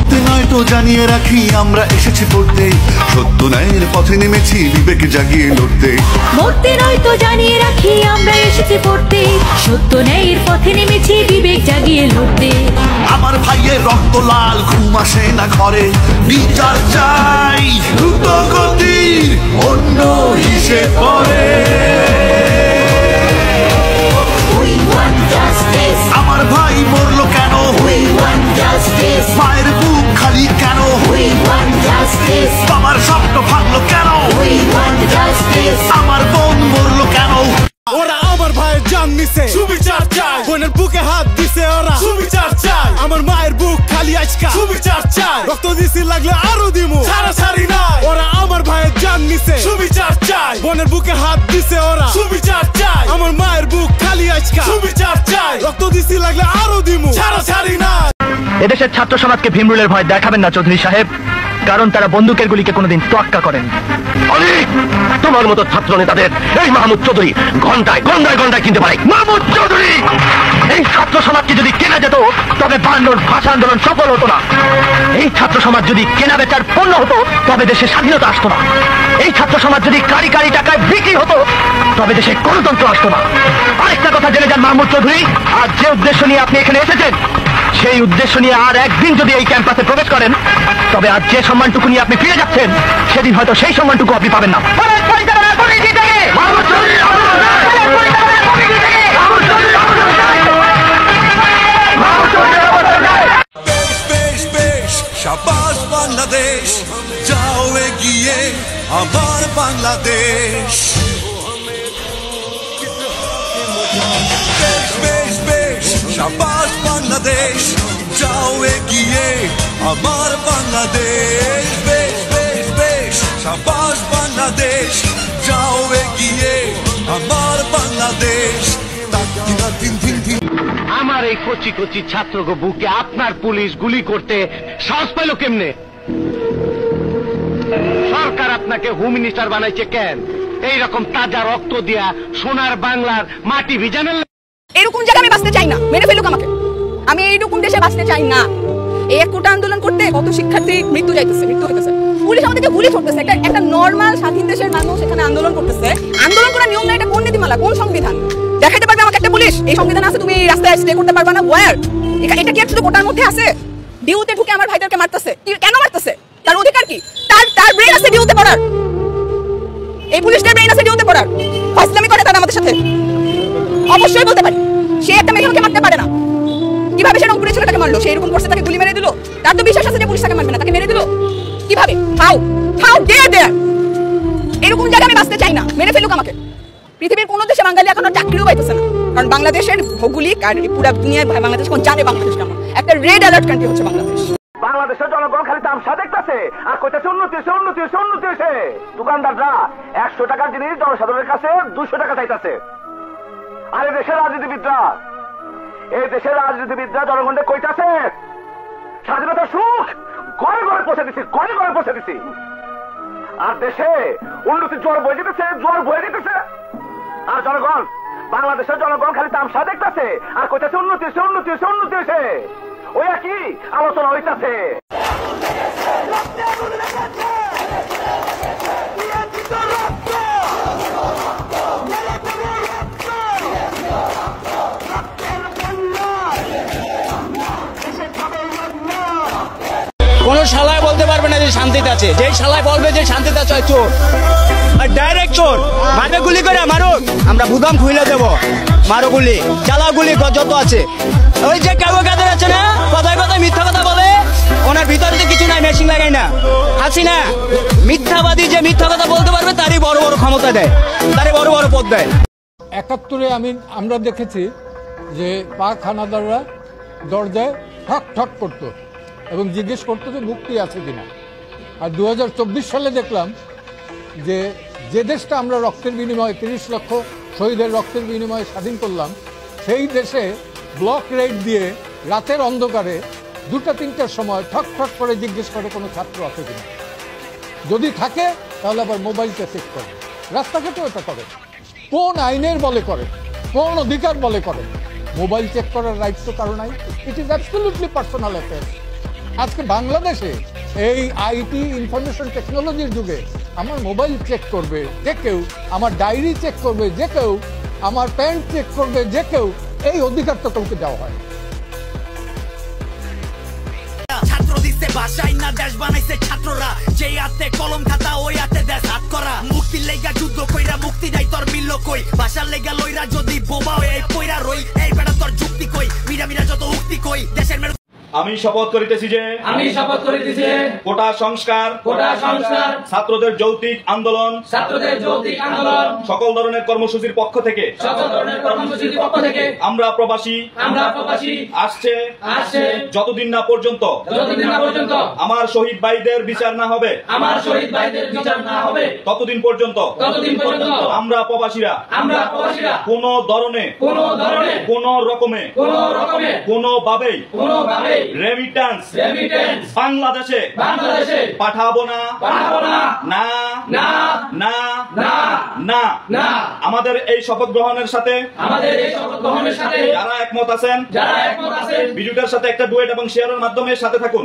মরতে নয় তো জানিয়ে রাখি আমরা এসেছি পড়তে, সত্য ন্যায়ের পথে নেমেছি বিবেক জাগিয়ে লড়তে। মরতে নয় তো জানিয়ে রাখি আমরা এসেছি পড়তে, সত্য ন্যায়ের পথে নেমেছি বিবেক জাগিয়ে লড়তে। আমার ভাইয়ের রক্ত লাল, ঘুম আসে না ঘরে, বিচার চাই দ্রুত গতির, অন্য হিসেব পরে। আমার ভাই মরলো কেন, মায়ের বুক খালি কেন, বাবার স্বপ্ন ভাঙলো কেন, আমার বোন মরলো কেন। ওরা আমার ভাইয়ের জান নিছে, সুবিচার চাই। বোনের বুকে হাত দিছে ওরা, সুবিচার চাই। আমার মায়ের বুক খালি আজকা, সুবিচার চাই। রক্ত দিছি লাগলে আরো দিমু, ছাড়া ছাড়ি নাই। ওরা আমার ভাইয়ের জান নিছে, সুবিচার চাই। বোনের বুকে হাত দিছে ওরা, সুবিচার চাই। আমার মায়ের বুক খালি আজকা, সুবিচার চাই। রক্ত দিছি লাগলে আরো দিমু, ছাড়া ছাড়ি নাই। এদেশের ছাত্র সমাজকে ভীমরুলের ভয় দেখাবেন না চৌধুরী সাহেব, কারণ তারা বন্দুকের গুলিকে কোনোদিন তোয়াক্কা করেন। তোমার মতো ছাত্র নেতাদের এই মাহমুদ চৌধুরী ঘন্টায় ঘন্টায় ঘন্টায় কিনতে পারে। মাহমুদ চৌধুরী, এই ছাত্র সমাজকে যদি কেনা যেত তবে বায়ান্নর ভাষা আন্দোলন সফল হতো না। এই ছাত্র সমাজ যদি কেনা বেচার পণ্য হতো তবে দেশে স্বাধীনতা আসতো না। এই ছাত্র সমাজ যদি কারি কারি টাকায় বিক্রি হতো তবে দেশে গণতন্ত্র আসতো না। আরেকটা কথা জেনে যান মাহমুদ চৌধুরী, আজ যে উদ্দেশ্য নিয়ে আপনি এখানে এসেছেন সেই উদ্দেশ্য নিয়ে আর একদিন যদি এই ক্যাম্পাসে প্রবেশ করেন তবে আজ যে সম্মানটুকু নিয়ে আপনি ফিরে যাচ্ছেন সেদিন হয়তো সেই সম্মানটুকু আপনি পাবেন না। শাবাশ বাংলাদেশ, যাও এগিয়ে আমার বাংলাদেশ। বেশ বেশ বেশ শাবাশ বাংলাদেশ, যাও এগিয়ে আমার বাংলাদেশ। বেশ বেশ বেশ শাবাশ বাংলাদেশ, যাও এগিয়ে আমার বাংলাদেশ। আমার এই কচি কচি ছাত্রকে বুকে আপনার পুলিশ গুলি করতে সাহস পেল কেমনে? সরকার আপনাকে হোম মিনিস্টার বানাইছে কেন? এইরকম তাজা রক্ত দিয়া সোনার বাংলার মাটি ভিজানের। এরকম জায়গা আমি বাঁচতে চাই না, মেরে ফেলুক আমাকে। আমি এইরকম দেশে বাঁচতে চাই না। এই এক কোটা আন্দোলন করতে কত শিক্ষার্থী মৃত্যু হইতেছে, পুলিশ আমাদেরকে গুলি করতেছে। একটা নর্মাল স্বাধীন দেশের মানুষ এখানে আন্দোলন করতেছে। আন্দোলন করার নিয়ম না, এটা কোন নীতিমালা, কোন সংবিধান দেখাইতে পারবে আমাকে একটা পুলিশ? এই সংবিধান আছে, তুমি রাস্তায় স্টে করতে পারবে না। ওয়ার এটা কি শুধু কোটার মধ্যে আছে? ডিউতে ঢুকে আমার ভাইদেরকে মারতেছে, কেন মারতেছে? তার অধিকার কি? তার ব্রেন আছে ডিউতে পড়ার, এই পুলিশটার ব্রেন আছে ডিউতে পড়ার। ফাইজলামি করে তারা আমাদের সাথে, অবশ্যই বলতে পারি। সে একটা মেয়েকে মারতে পারে না, কিভাবে সে রংপুরের ছেলেটাকে মারলো? সে এরকম করছে, তাকে গুলি মেরে দিল। তার তো বিশ্বাস আছে যে পুলিশ তাকে মারবে না, তাকে মেরে দিল কিভাবে? হাউ ডেয়ার দেয়ার! এরকম জায়গা আমি বাঁচতে চাই না, মেরে ফেলুক আমাকে। পৃথিবীর কোন দেশে বাঙালি এখনো চাকরিও পাইতেছে না, কারণ বাংলাদেশের ভৌগোলিক আর পুরো দুনিয়ায় বাংলাদেশ কোন জানে বাংলাদেশ কেমন। একটা রেড অ্যালার্ট কান্ট্রি হচ্ছে বাংলাদেশ। বাংলাদেশের জনগণ খালি তামসা দেখতেছে আর কইতেছে উন্নতি হয়েছে। দোকানদাররা 100 টাকার জিনিস জনসাধারণের কাছে 200 টাকা চাইতেছে। আর এই দেশের রাজনীতিবিদরা জনগণকে কইতাছে স্বাধীনতার সুখ ঘরে ঘরে পৌঁছে দিছি, আর দেশে উন্নতির জোয়ার বয়ে যেতেছে। আর জনগণ, বাংলাদেশের জনগণ খালি তামসা দেখতেছে আর কইতাছে উন্নতি হয়েছে। ওই একই আলোচনা হইতাছে। কোন শালায় বলতে পারবে না যে শান্তিতে আছে। যে শালায় বলবে যে শান্তিতে আছে চোর, আর ডাইরেক্ট চোর। মারবে গুলি করে মারুক, আমরা বুদাম খুলে দেবো। মারো গুলি, চালাও গুলি, যত আছে। ওই যে কেউ কাদের আছে না, কথায় কথায় মিথ্যা কথা বলে, ওনার ভিতরে তো কিছু নাই, মেশিন লাগাই না। হাসিনা মিথ্যাবাদী, যে মিথ্যা কথা বলতে পারবে তারই বড় বড় ক্ষমতা দেয়, তারই বড় বড় পদ দেয়। 71-এ আমরা দেখেছি যে পাক হানাদাররা দরজায় ঠক ঠক করতো এবং জিজ্ঞেস করতো যে মুক্তি আছে কিনা। আর 2024 সালে দেখলাম যে দেশটা আমরা রক্তের বিনিময়ে 30 লক্ষ শহীদের রক্তের বিনিময়ে স্বাধীন করলাম, সেই দেশে ব্লক রেড দিয়ে রাতের অন্ধকারে 2টা-3টার সময় ঠক ঠক করে জিজ্ঞেস করে কোনো ছাত্র আছে কিনা। যদি থাকে তাহলে আবার মোবাইলটা চেক করে। রাস্তাঘাটেও এটা করে। কোন আইনের বলে করে, কোন অধিকার বলে করে? মোবাইল চেক করার রাইট তো কারো নাই। It is absolutely personal affair. আজকে বাংলাদেশে এই আইটি ইনফরমেশন টেকনোলজির যুগে আমার মোবাইল চেক করবে যে কেউ, আমার ডায়েরি চেক করবে যে কেউ, আমার প্যান্ট চেক করবে যে কেউ, এই অধিকার তো কাউকে দেওয়া হয়। ছাত্র দিচ্ছে ভাষাই না দেশ বানাইছে ছাত্ররা, যেই হাতে কলম খাতা ওই হাতে দেশ হাত করা। মুক্তির লেগা যুদ্ধ কইরা মুক্তি নাই তোর মিলল কই, ভাষার লেগা লইরা যদি বোমা হয়ে পয়রা রই, এই বেটা তোর যুক্তি কই, মিরা মিরা যত উক্তি কই, দেশের আমি শপথ করিতেছি যে কোটা সংস্কার ছাত্রদের যৌক্তিক আন্দোলন সকল ধরনের কর্মসূচির পক্ষ থেকে আমরা প্রবাসী আসছে যতদিন না পর্যন্ত আমার শহীদ ভাইদের বিচার না হবে ততদিন পর্যন্ত আমরা প্রবাসীরা কোন ধরনে কোন রকমে কোনোভাবেই রেমিটেন্স বাংলাদেশে পাঠাবো না না না না না। আমাদের এই শপথ গ্রহণের সাথে যারা একমত আছেন ভিডিওটার সাথে একটা ডুয়েট এবং শেয়ারের মাধ্যমে সাথে থাকুন।